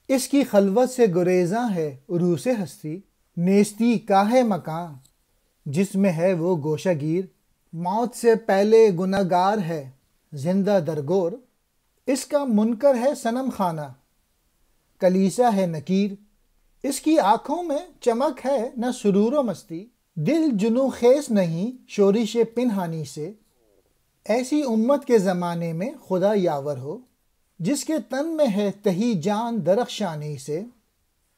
اس کی خلوت سے گریزاں ہے عروس ہستی، نیستی کا ہے مکان جس میں ہے وہ گوشہ گیر، موت سے پہلے گناہگار ہے زندہ درگور، اس کا منکر ہے صنم خانہ، کلیسا ہے نکیر، اس کی آنکھوں میں چمک ہے نہ سرور و مستی، دل جنوں خیز نہیں شورش پنہانی سے، ایسی امت کے زمانے میں خدا یاور ہو جس کے تن میں ہے تہی جان درخشانی سے،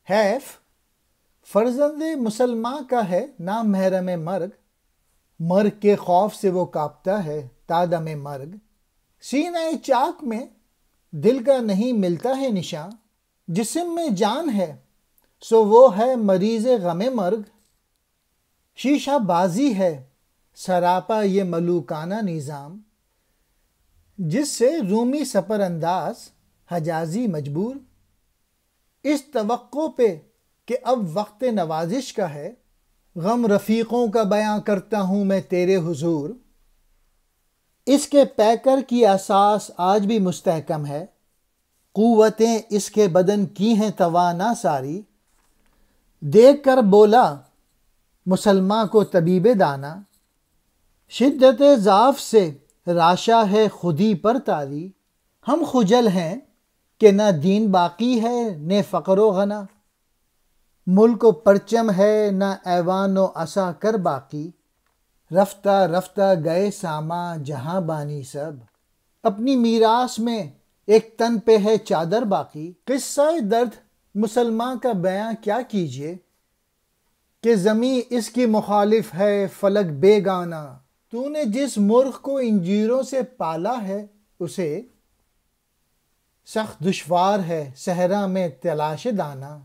حیف فرزند مسلمان کا ہے نام محرم مرگ، مرگ کے خوف سے وہ کانپتا ہے تا دم مرگ، سینہ چاک میں دل کا نہیں ملتا ہے نشاں، جسم میں جان ہے سو وہ ہے مریض غم مرگ، شیشہ بازی ہے سراپا یہ ملوکانہ نظام، جس سے رومی سپر انداز حجازی مجبور، اس توقع پہ کہ اب وقت نوازش کا ہے، غم رفیقوں کا بیاں کرتا ہوں میں تیرے حضور، اس کے پیکر کی اساس آج بھی مستحکم ہے، قوتیں اس کے بدن کی ہیں توانا ساری، دیکھ کر بولا مسلمان کو طبیب دانا، شدت ضعف سے راشا ہے خودی پر تاری، ہم خجل ہیں کہ نہ دین باقی ہے نہ فقر و غنا، ملک و پرچم ہے نہ ایوان و عصا کر باقی، رفتہ رفتہ گئے ساما جہاں بانی سب، اپنی میراث میں ایک تن پہ ہے چادر باقی، قصہ درد مسلمان کا بیاں کیا کیجئے کہ زمیں اس کی مخالف ہے فلک بیگانہ، تو نے جس مرغ کو انجیروں سے پالا ہے اسے سخت دشوار ہے صحرا میں تلاش دانا،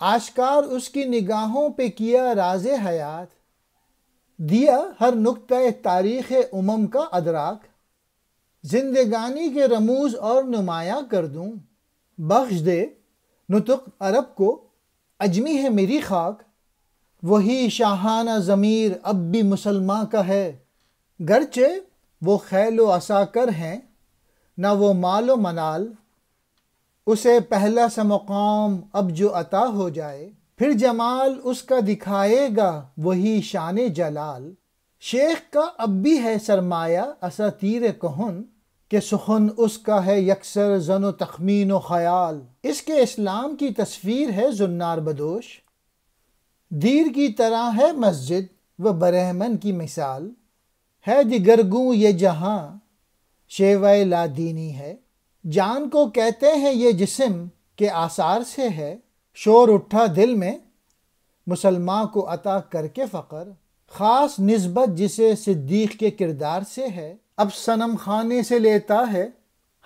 آشکار اس کی نگاہوں پہ کیا راز حیات، دیا ہر نقطہ تاریخ کا ادراک، زندگانی کے رموز اور نمایاں کر دوں، بخش دے نطق عرب کو عجمی ہے میری خاک، وہی شاہانہ ضمیر اب بھی مسلمان کا ہے، گرچہ وہ خیل و عصا کر ہیں نہ وہ مال و منال، اسے پہلا سا مقام اب جو عطا ہو جائے، پھر جمال اس کا دکھائے گا وہی شان جلال، شیخ کا اب بھی ہے سرمایہ اساطیر کہن، کہ سخن اس کا ہے یکسر ظن و تخمین و خیال، اس کے اسلام کی تصویر ہے زنار بدوش، دیر کی طرح ہے مسجد و برہمن کی مثال، ہے دگرگوں یہ جہاں شیوہ لا دینی ہے، جان کو کہتے ہیں یہ جسم کے آثار سے ہے، شور اٹھا دل میں مسلمان کو عطا کر کے فقر، خاص نسبت جسے صدیق کے کردار سے ہے، اب صنم خانے سے لیتا ہے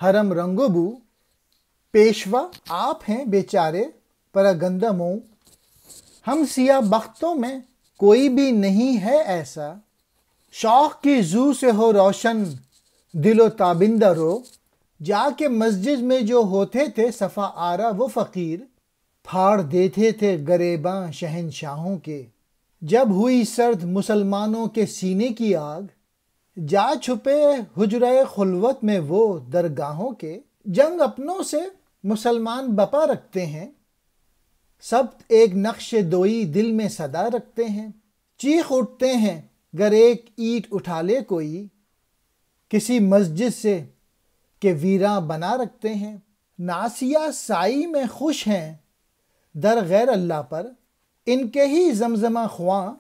حرم رنگ و بو، پیشوا آپ ہیں بیچارے پراگندہ منہ، ہم سیاہ بختوں میں کوئی بھی نہیں ہے ایسا، شوق کی زو سے ہو روشن دل و تابندہ رو، جا کے مسجد میں جو ہوتے تھے صفا آرا وہ فقیر، پھاڑ دیتے تھے گریباں شہنشاہوں کے، جب ہوئی سرد مسلمانوں کے سینے کی آگ، جا چھپے حجرہ خلوت میں وہ درگاہوں کے، جنگ اپنوں سے مسلمان بپا رکھتے ہیں، سب ایک نقش دوئی دل میں صدا رکھتے ہیں، چیخ اٹھتے ہیں گر ایک اینٹ اٹھا لے کوئی، کسی مسجد سے کہ ویراں بنا رکھتے ہیں، ناسیہ سائی میں خوش ہیں در غیر اللہ پر، ان کے ہی زمزمہ خواں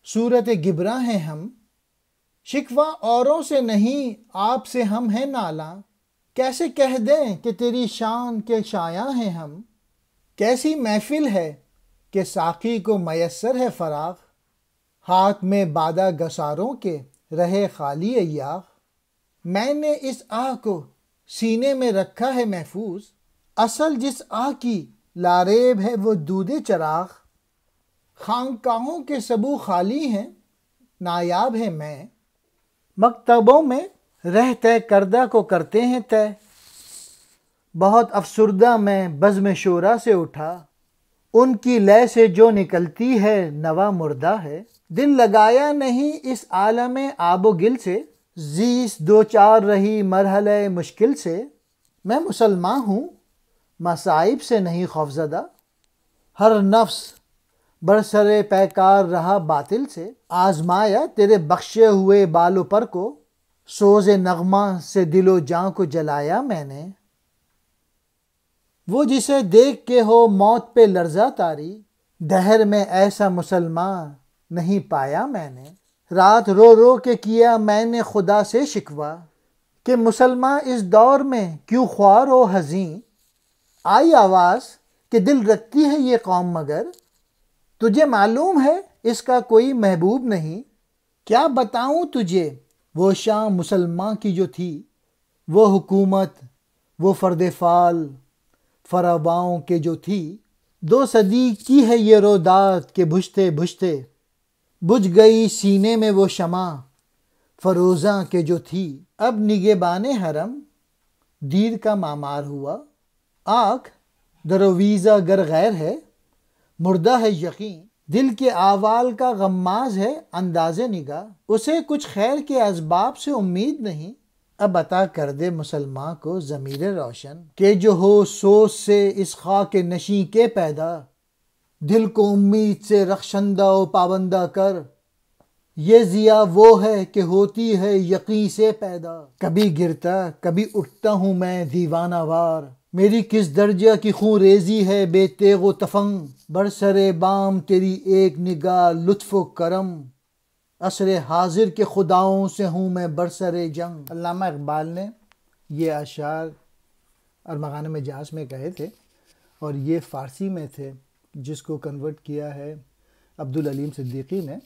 صورت گبراں ہیں ہم، شکوہ اوروں سے نہیں آپ سے ہم ہیں نالاں، کیسے کہہ دیں کہ تیری شان کے شایاں ہیں ہم، کیسی محفل ہے کہ ساقی کو میسر ہے فراغ، ہاتھ میں بادہ گساروں کے رہے خالی ایاغ، میں نے اس آہ کو سینے میں رکھا ہے محفوظ، اصل جس آہ کی لاریب ہے وہ دود چراغ، خانقاہوں کے سبو خالی ہیں نایاب ہے میں، مکتبوں میں رہ طے کردہ کو کرتے ہیں طے، بہت افسردہ میں بزم شورا سے اٹھا، ان کی لے سے جو نکلتی ہے نوا مردہ ہے، دل لگایا نہیں اس عالم آب و گل سے، زیست دو چار رہی مرحلہ مشکل سے، میں مسلمان ہوں مصائب سے نہیں خوفزدہ، ہر نفس برسر پیکار رہا باطل سے، آزمایا تیرے بخشے ہوئے بال و پر کو، سوز نغمہ سے دل و جاں کو جلایا میں نے۔ وہ جسے دیکھ کے ہو موت پہ لرزہ طاری، دہر میں ایسا مسلمان نہیں پایا میں نے۔ رات رو رو کے کیا میں نے خدا سے شکوہ، کہ مسلمان اس دور میں کیوں خوار و حزین۔ آئی آواز کہ دل رکھتی ہے یہ قوم مگر، تجھے معلوم ہے اس کا کوئی محبوب نہیں۔ کیا بتاؤں تجھے وہ شان مسلمان کی جو تھی، وہ حکومت، وہ فرد فعال فراواؤں کے جو تھی۔ 2 صدی کی ہے یہ روداد کہ بجھتے بجھتے بجھ گئی سینے میں وہ شمع فروزاں کے جو تھی۔ اب نگہبان حرم دیر کا معمار ہوا، آنکھ درویزہ گر غیر ہے مردہ ہے یقین۔ دل کے احوال کا غماز ہے انداز نگاہ، اسے کچھ خیر کے اسباب سے امید نہیں۔ اب عطا کر دے مسلمان کو ضمیر روشن، کہ جو ہو سوز سے اس خاک نشیں کے پیدا۔ دل کو امید سے رخشندہ و پابندہ کر، یہ ضیا وہ ہے کہ ہوتی ہے یقین سے پیدا۔ کبھی گرتا کبھی اٹھتا ہوں میں دیوانہ وار، میری کس درجہ کی خون ریزی ہے بے تیغ و تفنگ۔ برسر بام تیری ایک نگاہ لطف و کرم، عصر حاضر کے خداؤں سے ہوں میں برسر جنگ۔ علامہ اقبال نے یہ اشعار ارمغان مجاز میں کہے تھے، اور یہ فارسی میں تھے، جس کو کنورٹ کیا ہے عبدالعلیم صدیقی نے،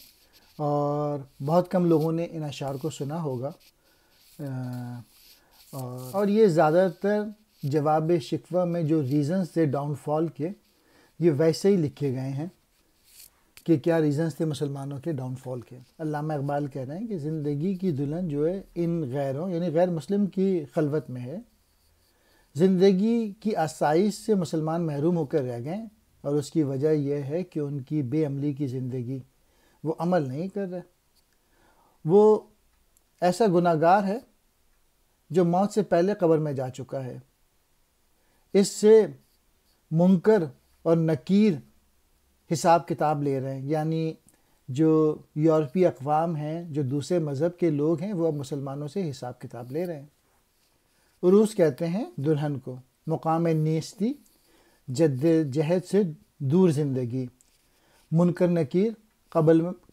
اور بہت کم لوگوں نے ان اشعار کو سنا ہوگا۔ اور یہ زیادہ تر جواب شکوہ میں جو ریزنز تھے ڈاؤن فال کے، یہ ویسے ہی لکھے گئے ہیں کہ کیا ریزنز تھے مسلمانوں کے ڈاؤن فال کے۔ علامہ اقبال کہہ رہے ہیں کہ زندگی کی دلہن جو ہے ان غیروں یعنی غیر مسلم کی خلوت میں ہے، زندگی کی آسائش سے مسلمان محروم ہو کر رہ گئے، اور اس کی وجہ یہ ہے کہ ان کی بے عملی کی زندگی، وہ عمل نہیں کر رہے۔ وہ ایسا گناہگار ہے جو موت سے پہلے قبر میں جا چکا ہے۔ اس سے منکر اور نکیر حساب کتاب لے رہے ہیں، یعنی جو یورپی اقوام ہیں، جو دوسرے مذہب کے لوگ ہیں، وہ اب مسلمانوں سے حساب کتاب لے رہے ہیں۔ عروس کہتے ہیں دلہن کو، مقام نیستی جد جہد سے دور زندگی، منکر نکیر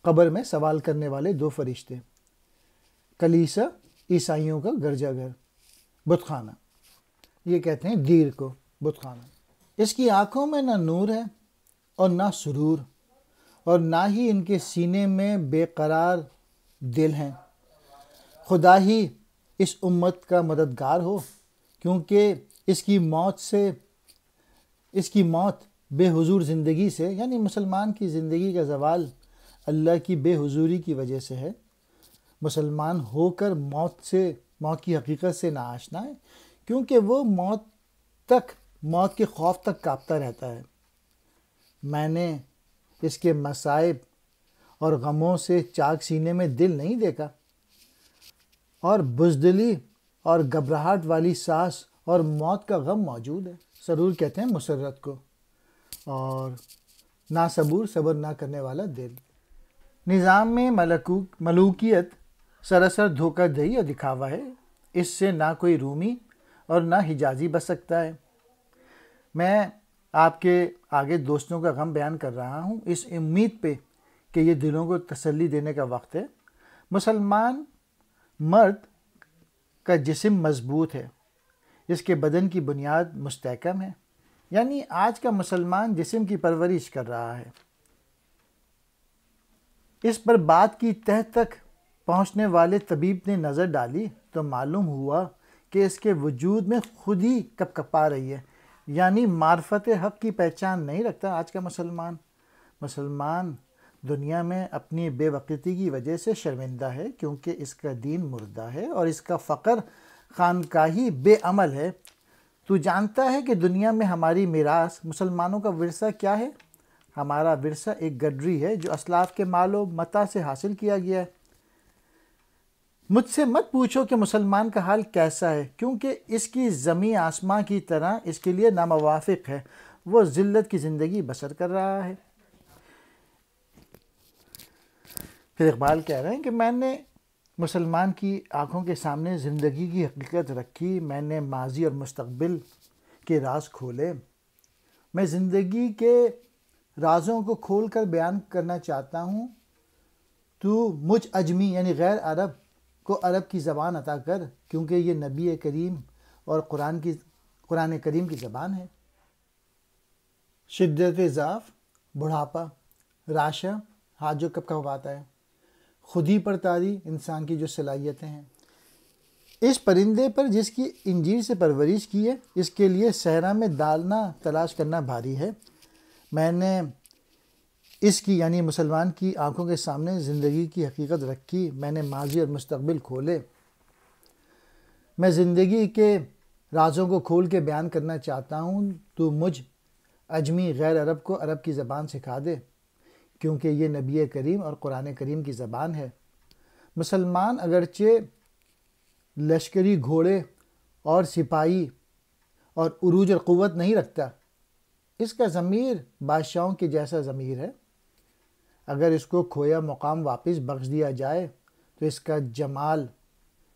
قبر میں سوال کرنے والے 2 فرشتے، کلیسا عیسائیوں کا گرجا گھر، بت خانہ، یہ کہتے ہیں دیر کو بت خانہ۔ اس کی آنکھوں میں نہ نور ہے اور نہ سرور، اور نہ ہی ان کے سینے میں بے قرار دل ہیں۔ خدا ہی اس امت کا مددگار ہو، کیونکہ اس کی موت بے حضور زندگی سے، یعنی مسلمان کی زندگی کا زوال اللہ کی بے حضوری کی وجہ سے ہے۔ مسلمان ہو کر موت کی حقیقت سے ناآشنا ہے، کیونکہ وہ موت کے خوف تک کانپتا رہتا ہے۔ میں نے اس کے مصائب اور غموں سے چاک سینے میں دل نہیں دیکھا، اور بزدلی اور گھبراہٹ والی سانس اور موت کا غم موجود ہے۔ سرور کہتے ہیں مسرت کو، اور نا صبر نہ کرنے والا دل۔ نظام میں ملوکیت سراسر دھوکہ دہی اور دکھاوا ہے، اس سے نہ کوئی رومی اور نہ حجازی بچ سکتا ہے۔ میں آپ کے آگے دوستوں کا غم بیان کر رہا ہوں، اس امید پہ کہ یہ دلوں کو تسلی دینے کا وقت ہے۔ مسلمان مرد کا جسم مضبوط ہے، اس کے بدن کی بنیاد مستحکم ہے، یعنی آج کا مسلمان جسم کی پرورش کر رہا ہے۔ اس پر بات کی تہ تک پہنچنے والے طبیب نے نظر ڈالی تو معلوم ہوا کہ اس کے وجود میں خود ہی کپ کپا رہی ہے، یعنی معرفت حق کی پہچان نہیں رکھتا آج کا مسلمان دنیا میں اپنی بے وقتی کی وجہ سے شرمندہ ہے، کیونکہ اس کا دین مردہ ہے اور اس کا فقر خانقاہی بے عمل ہے۔ تو جانتا ہے کہ دنیا میں ہماری میراث مسلمانوں کا ورثہ کیا ہے؟ ہمارا ورثہ ایک گڈری ہے جو اسلاف کے مال و متاع سے حاصل کیا گیا ہے۔ مجھ سے مت پوچھو کہ مسلمان کا حال کیسا ہے، کیونکہ اس کی زمین آسماں کی طرح اس کے لیے ناموافق ہے، وہ ذلت کی زندگی بسر کر رہا ہے۔ پھر اقبال کہہ رہے ہیں کہ میں نے مسلمان کی آنکھوں کے سامنے زندگی کی حقیقت رکھی، میں نے ماضی اور مستقبل کے راز کھولے، میں زندگی کے رازوں کو کھول کر بیان کرنا چاہتا ہوں، تو مجھ عجمی یعنی غیر عرب کو عرب کی زبان عطا کر، کیونکہ یہ نبی کریم اور قرآن کریم کی زبان ہے۔ شدت ضعف، بڑھاپا، راشا، ہاتھ جو کب کب آتا ہے، خود ہی پر طاری انسان کی جو صلاحیتیں ہیں، اس پرندے پر جس کی انجیر سے پرورش کی ہے، اس کے لیے صحرا میں دالنا تلاش کرنا بھاری ہے۔ میں نے اس کی یعنی مسلمان کی آنکھوں کے سامنے زندگی کی حقیقت رکھی، میں نے ماضی اور مستقبل کھولے، میں زندگی کے رازوں کو کھول کے بیان کرنا چاہتا ہوں، تو مجھ عجمی غیر عرب کو عرب کی زبان سکھا دے، کیونکہ یہ نبی کریم اور قرآن کریم کی زبان ہے۔ مسلمان اگرچہ لشکری گھوڑے اور سپاہی اور عروج اور قوت نہیں رکھتا، اس کا ضمیر بادشاہوں کے جیسا ضمیر ہے۔ اگر اس کو کھویا مقام واپس بخش دیا جائے تو اس کا جمال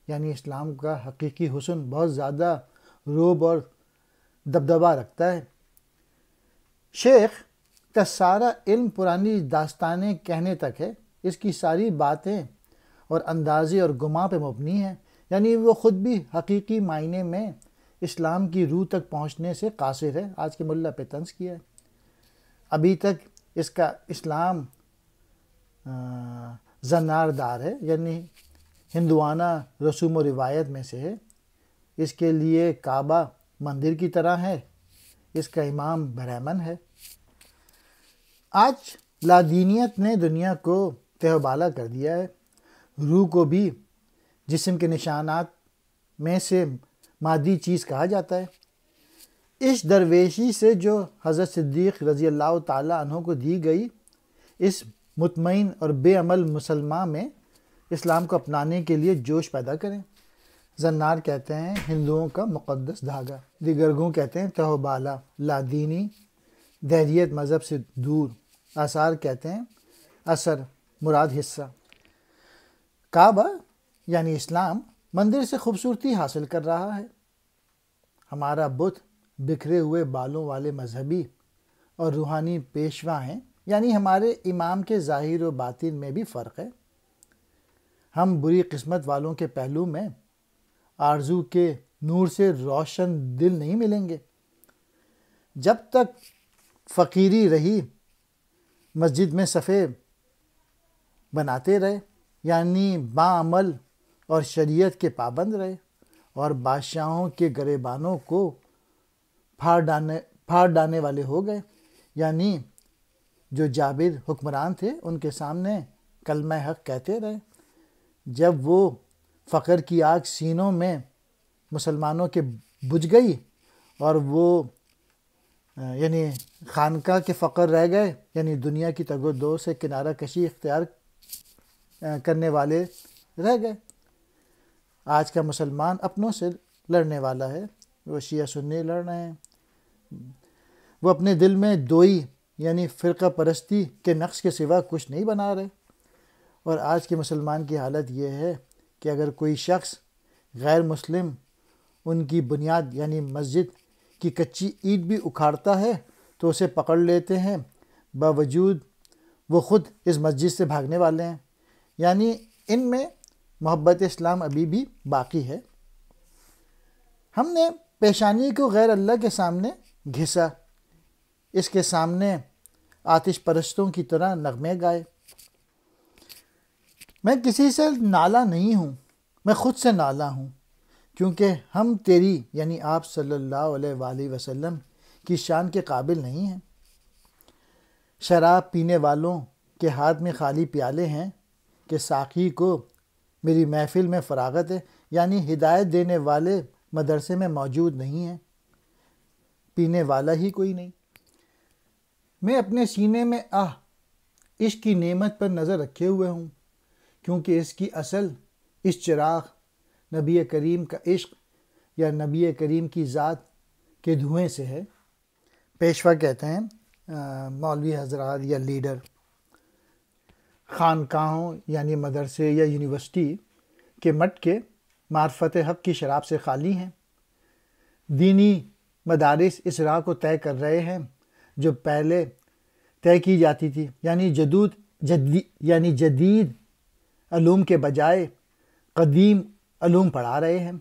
یعنی اسلام کا حقیقی حسن بہت زیادہ رعب اور دبدبہ رکھتا ہے۔ شیخ کا سارا علم پرانی داستانیں کہنے تک ہے، اس کی ساری باتیں اور اندازے اور گماں پہ مبنی ہیں، یعنی وہ خود بھی حقیقی معنی میں اسلام کی روح تک پہنچنے سے قاصر ہے۔ آج کے ملا پہ طنز کیا ہے، ابھی تک اس کا اسلام زناردار ہے، یعنی ہندوانہ رسوم و روایت میں سے ہے۔ اس کے لیے کعبہ مندر کی طرح ہے، اس کا امام برہمن ہے۔ آج لادینیت نے دنیا کو تہ و بالا کر دیا ہے، روح کو بھی جسم کے نشانات میں سے مادی چیز کہا جاتا ہے۔ اس درویشی سے جو حضرت صدیق رضی اللہ تعالیٰ عنہ کو دی گئی، اس مطمئن اور بے عمل مسلمان میں اسلام کو اپنانے کے لیے جوش پیدا کریں۔ زنار کہتے ہیں ہندوؤں کا مقدس دھاگا، دیگرگوں کہتے ہیں تہ و بالا، لادینی دہریت مذہب سے دور، آثار کہتے ہیں اثر مراد حصہ۔ کعبہ یعنی اسلام مندر سے خوبصورتی حاصل کر رہا ہے، ہمارا بت بکھرے ہوئے بالوں والے مذہبی اور روحانی پیشوا ہیں، یعنی ہمارے امام کے ظاہر و باطن میں بھی فرق ہے۔ ہم بری قسمت والوں کے پہلو میں آرزو کے نور سے روشن دل نہیں ملیں گے۔ جب تک فقیری رہی مسجد میں صفے بناتے رہے، یعنی باعمل اور شریعت کے پابند رہے، اور بادشاہوں کے گریبانوں کو پھاڑ ڈالنے والے ہو گئے، یعنی جو جابر حکمران تھے ان کے سامنے کلمہ حق کہتے رہے۔ جب وہ فقر کی آگ سینوں میں مسلمانوں کے بجھ گئی اور وہ یعنی خانقاہ کے فقر رہ گئے، یعنی دنیا کی تگ و دو سے کنارہ کشی اختیار کرنے والے رہ گئے۔ آج کا مسلمان اپنوں سے لڑنے والا ہے، وہ شیعہ سنی لڑ رہے ہیں، وہ اپنے دل میں دوئی یعنی فرقہ پرستی کے نقش کے سوا کچھ نہیں بنا رہے۔ اور آج کے مسلمان کی حالت یہ ہے کہ اگر کوئی شخص غیر مسلم ان کی بنیاد یعنی مسجد کی کچی اینٹ بھی اکھاڑتا ہے تو اسے پکڑ لیتے ہیں، باوجود وہ خود اس مسجد سے بھاگنے والے ہیں، یعنی ان میں محبت اسلام ابھی بھی باقی ہے۔ ہم نے پیشانی کو غیر اللہ کے سامنے گھسا، اس کے سامنے آتش پرستوں کی طرح نغمے گائے۔ میں کسی سے نالا نہیں ہوں، میں خود سے نالا ہوں، کیونکہ ہم تیری یعنی آپ صلی اللہ علیہ وآلہ وسلم کی شان کے قابل نہیں ہیں۔ شراب پینے والوں کے ہاتھ میں خالی پیالے ہیں کہ ساقی کو میری محفل میں فراغت ہے، یعنی ہدایت دینے والے مدرسے میں موجود نہیں ہیں، پینے والا ہی کوئی نہیں۔ میں اپنے سینے میں عشق کی نعمت پر نظر رکھے ہوئے ہوں، کیونکہ اس کی اصل اس چراغ نبی کریم کا عشق یا نبی کریم کی ذات کے دھوئیں سے ہے۔ پیشوا کہتے ہیں مولوی حضرات یا لیڈر خانقاہوں یعنی مدرسے یا یونیورسٹی کے مٹکے معرفت حق کی شراب سے خالی ہیں۔ دینی مدارس اس راہ کو طے کر رہے ہیں جو پہلے طے کی جاتی تھی، یعنی جدید علوم کے بجائے قدیم علوم پڑھا رہے ہیں۔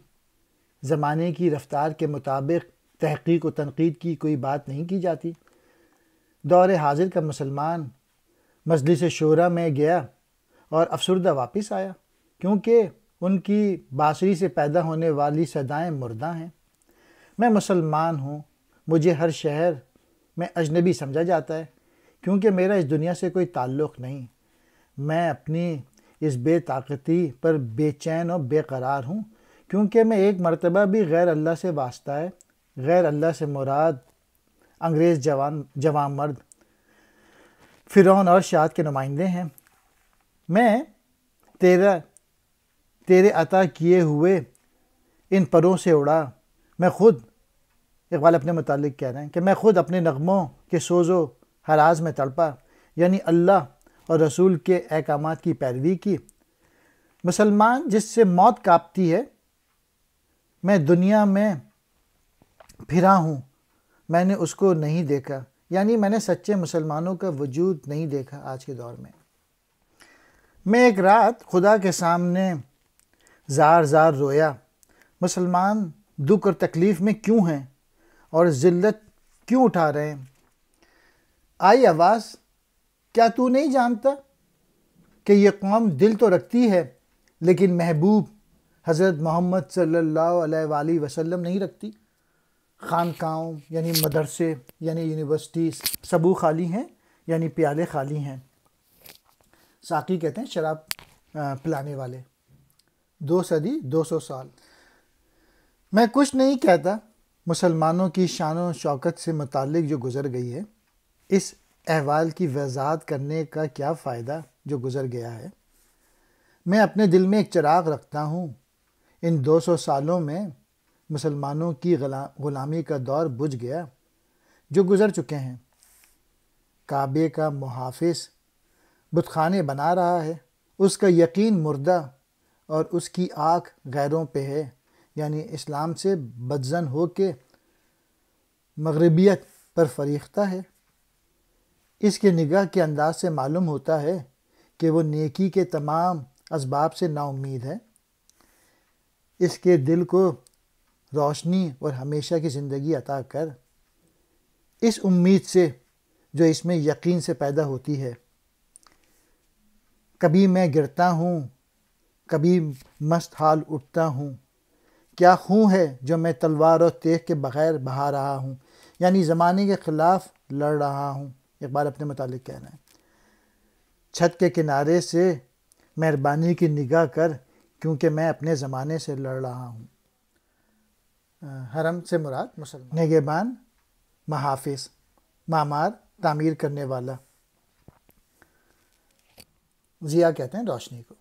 زمانے کی رفتار کے مطابق تحقیق و تنقید کی کوئی بات نہیں کی جاتی۔ دور حاضر کا مسلمان مجلس شورا میں گیا اور افسردہ واپس آیا، کیونکہ ان کی بانسری سے پیدا ہونے والی صدائیں مردہ ہیں۔ میں مسلمان ہوں، مجھے ہر شہر میں اجنبی سمجھا جاتا ہے، کیونکہ میرا اس دنیا سے کوئی تعلق نہیں۔ میں اپنی اس بے طاقتی پر بے چین و بے قرار ہوں، کیونکہ میں ایک مرتبہ بھی غیر اللہ سے واسطہ ہے۔ غیر اللہ سے مراد انگریز جوان مرد، فرعون اور شاد کے نمائندے ہیں۔ میں تیرے عطا کیے ہوئے ان پروں سے اڑا، میں خود، اقبال اپنے متعلق کہہ رہے ہیں کہ میں خود اپنے نغموں کے سوز و ہراز میں تڑپا، یعنی اللہ اور رسول کے احکامات کی پیروی کی۔ مسلمان جس سے موت کانپتی ہے، میں دنیا میں پھرا ہوں، میں نے اس کو نہیں دیکھا، یعنی میں نے سچے مسلمانوں کا وجود نہیں دیکھا آج کے دور میں۔ میں ایک رات خدا کے سامنے زار زار رویا، مسلمان دکھ اور تکلیف میں کیوں ہیں اور ذلت کیوں اٹھا رہے ہیں؟ آئی آواز، کیا تو نہیں جانتا کہ یہ قوم دل تو رکھتی ہے لیکن محبوب حضرت محمد صلی اللہ علیہ وآلہ وسلم نہیں رکھتی؟ خانقاہوں یعنی مدرسے یعنی یونیورسٹیز سبو خالی ہیں، یعنی پیالے خالی ہیں۔ ساقی کہتے ہیں شراب پلانے والے۔ 2 صدی 200 سال۔ میں کچھ نہیں کہتا مسلمانوں کی شان و شوکت سے متعلق جو گزر گئی ہے، اس احوال کی وضاحت کرنے کا کیا فائدہ جو گزر گیا ہے۔ میں اپنے دل میں ایک چراغ رکھتا ہوں، ان 200 سالوں میں مسلمانوں کی غلامی کا دور بجھ گیا جو گزر چکے ہیں۔ کعبے کا محافظ بت خانے بنا رہا ہے، اس کا یقین مردہ اور اس کی آنکھ غیروں پہ ہے، یعنی اسلام سے بدظن ہو کے مغربیت پر فریختہ ہے۔ اس کے نگاہ کے انداز سے معلوم ہوتا ہے کہ وہ نیکی کے تمام اسباب سے نا امید ہے۔ اس کے دل کو روشنی اور ہمیشہ کی زندگی عطا کر، اس امید سے جو اس میں یقین سے پیدا ہوتی ہے۔ کبھی میں گرتا ہوں، کبھی مست حال اٹھتا ہوں، کیا خون ہے جو میں تلوار اور تیغ کے بغیر بہا رہا ہوں، یعنی زمانے کے خلاف لڑ رہا ہوں۔ اقبال اپنے متعلق کہہ رہے ہیں۔ چھت کے کنارے سے مہربانی کی نگاہ کر، کیونکہ میں اپنے زمانے سے لڑ رہا ہوں۔ حرم سے مراد مسلمان۔ نگہبان، محافظ، معمار تعمیر کرنے والا۔ ضیاء کہتے ہیں روشنی کو۔